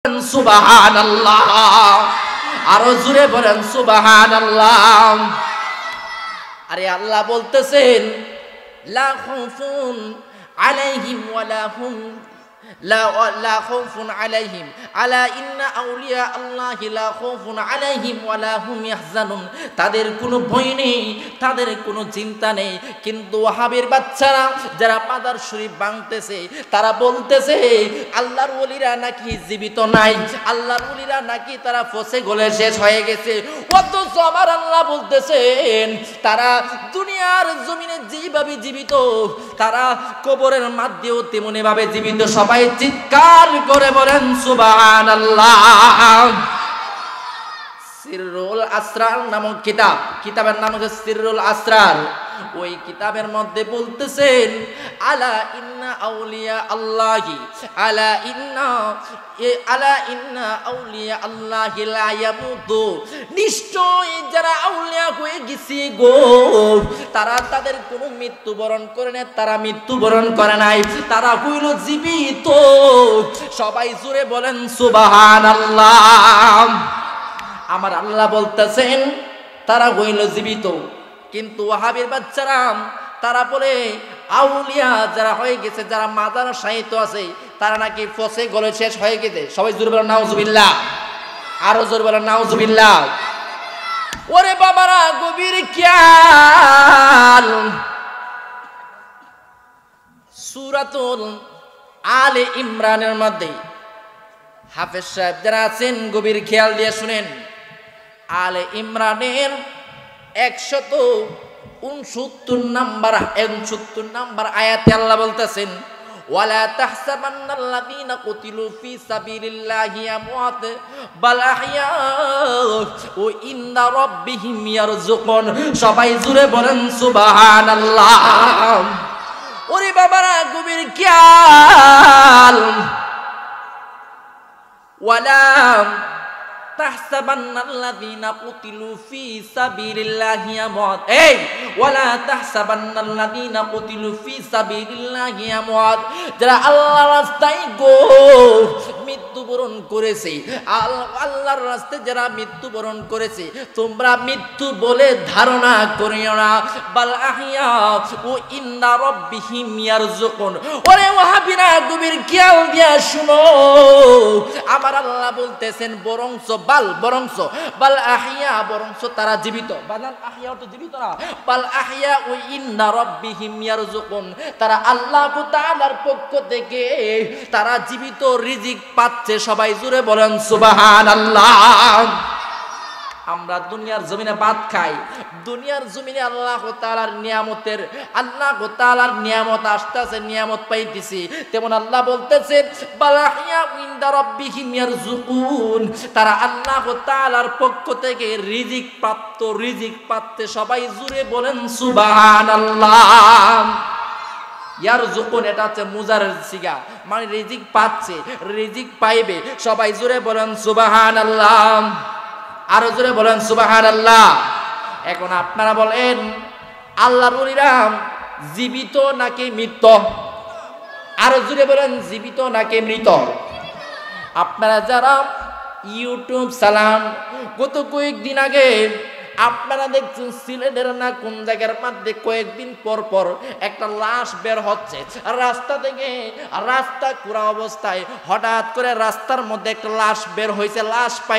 সুবহানাল্লাহ, আরো জোরে বলেন সুবহানাল্লাহ। আরে আল্লাহ বলতেছেন লা খাউফুন আলাইহিম ওয়ালা হুম লা খাউফুন আলাইহিম আলা ইন্না আউলিয়া আল্লাহি লা খাউফুন আলাইহিম ওয়ালা হুম ইয়াহজানুন। তাদের কোনো ভয় নেই, তাদের কোনো চিন্তা নেই। কিন্তু ওয়াহাবের বাচ্চারা যারা মাদার শরীফ ভাঙতেছে তারা বলতেছে আল্লাহর ওলিরা নাকি জীবিত নাই, আল্লাহর ওলিরা নাকি তারা ফসে গলে শেষ হয়ে গেছে। অথচ আমার আল্লাহ বলতেছেন তারা দুনিয়ার জমিনে যেভাবে জীবিত, তারা কবরের মধ্যেও তেমনি ভাবে জীবিত। সবাই চিৎকার করে বলেন সুবহানাল্লাহ। সিররুল আসরার নামক কিতাবের নাম হচ্ছে সিররুল আসরার। ওই কিতাবের মধ্যে বলতেছেন আলা ইন্না আউলিয়া আল্লাহি আলা ইন্না আউলিয়া আল্লাহি লা ইয়ামুতু। নিশ্চয় যারা আউলিয়া হয়ে গেছে গো, তারা তাদের কোনো মৃত্যুবরণ করে না, তারা মৃত্যুবরণ করে নাই, তারা হইল জীবিত। সবাই জোরে বলেন সুবহানাল্লাহ। আমার আল্লাহ বলতেছেন তারা হইল জীবিত। কিন্তু ওয়াহাবের বাচ্চারা তারা বলে আউলিয়া যারা হয়ে গেছে, যারা মাজার সাহিত্য আছে, তারা নাকি ফসে গলে শেষ হয়ে গেছে। সবাই জোরে বলেন নাউজুবিল্লাহ, আরো জোরে বলেন নাউজুবিল্লাহ। ওরে বাবারা গভীর খেয়াল, সূরাতুল আলে ইমরানের মধ্যে হাফেজ সাহেব যারা আছেন গভীর খেয়াল দিয়ে শুনেন। আলে ইমরানের 169 নাম্বার আয়াতে আল্লাহ বলতেছেন ওয়ালা তাহসাবান্নাল্লাযীনা কুতিলু ফি সাবিলিল্লাহি আমওয়াত বাল আহইয়াউ ইনদা রাব্বিহিম ইয়ারযুকুন। সবাই জোরে বলেন সুবহানাল্লাহ। ওরে বাবারা গভীর খেয়াল, ওয়ালা তাহসাবান্নাল্লাযীনা কুতিলু ফি সাবিলিল্লাহি আমওয়াত। এই ওয়ালা তাহসাবান্নাল্লাযীনা কুতিলু ফি সাবিলিল্লাহি আমওয়াত, যারা আল্লাহর রাস্তায় গো মৃত্যুবরণ করেছে, আল্লাহর রাস্তায় যারা মৃত্যুবরণ করেছে, তোমরা মৃত্যু বলে ধারণা করিও না। বাল আহইয়াউ ইনদা রাব্বিহিম ইয়ারযুকুন। ওরে ওয়াহাবিরা গভীর খেয়াল দিয়া শুনো, আমার আল্লাহ বলতেছেন বরংস বাল আহইয়া, বরংস তারা জীবিত। বাদাল আহইয়া তো জীবিত না, বাল আহইয়া ও ইন্না রাব্বিহিম ইয়ারযুকুন। তারা আল্লাহ তাআলার পক্ষ থেকে তারা জীবিত রিজিক পাচ্ছে। সবাই জোরে বলেন সুবহানাল্লাহ। আমরা দুনিয়ার জমিনে ভাত খাই, দুনিয়ার জমিনে আল্লাহ তাআলার নিয়ামত আসতেছে, নিয়ামত পাইতেছি। তেমন আল্লাহ বলতেছেন বালাহিয়া ইনদা রাব্বিহিম ইয়ারযুকুন, তারা আল্লাহ তাআলার পক্ষ থেকে রিজিক পাচ্ছে। সবাই জোরে বলেন সুবহানাল্লাহ। ইয়ারযুকুন এটা হচ্ছে মুজারের সিগা, মানে রিজিক পাচ্ছে, রিজিক পাইবে। সবাই জোরে বলেন সুবহানাল্লাহ, আরো জোরে বলেন সুবহানাল্লাহ। এখন আপনারা বলেন আল্লাহর ওলিরা জীবিত নাকি মৃত? আরো জোরে বলেন জীবিত নাকি মৃত? আপনারা যারা ইউটিউব চালান, গত কয়েকদিন আগে আপনারা দেখছেন সিলেটের না কোন জায়গার মধ্যে কয়েকদিন পর পর একটা লাশ বের হচ্ছে রাস্তা থেকে। রাস্তা পুরা অবস্থায় হঠাৎ করে রাস্তার মধ্যে একটা লাশ বের হয়েছে, লাশ পাই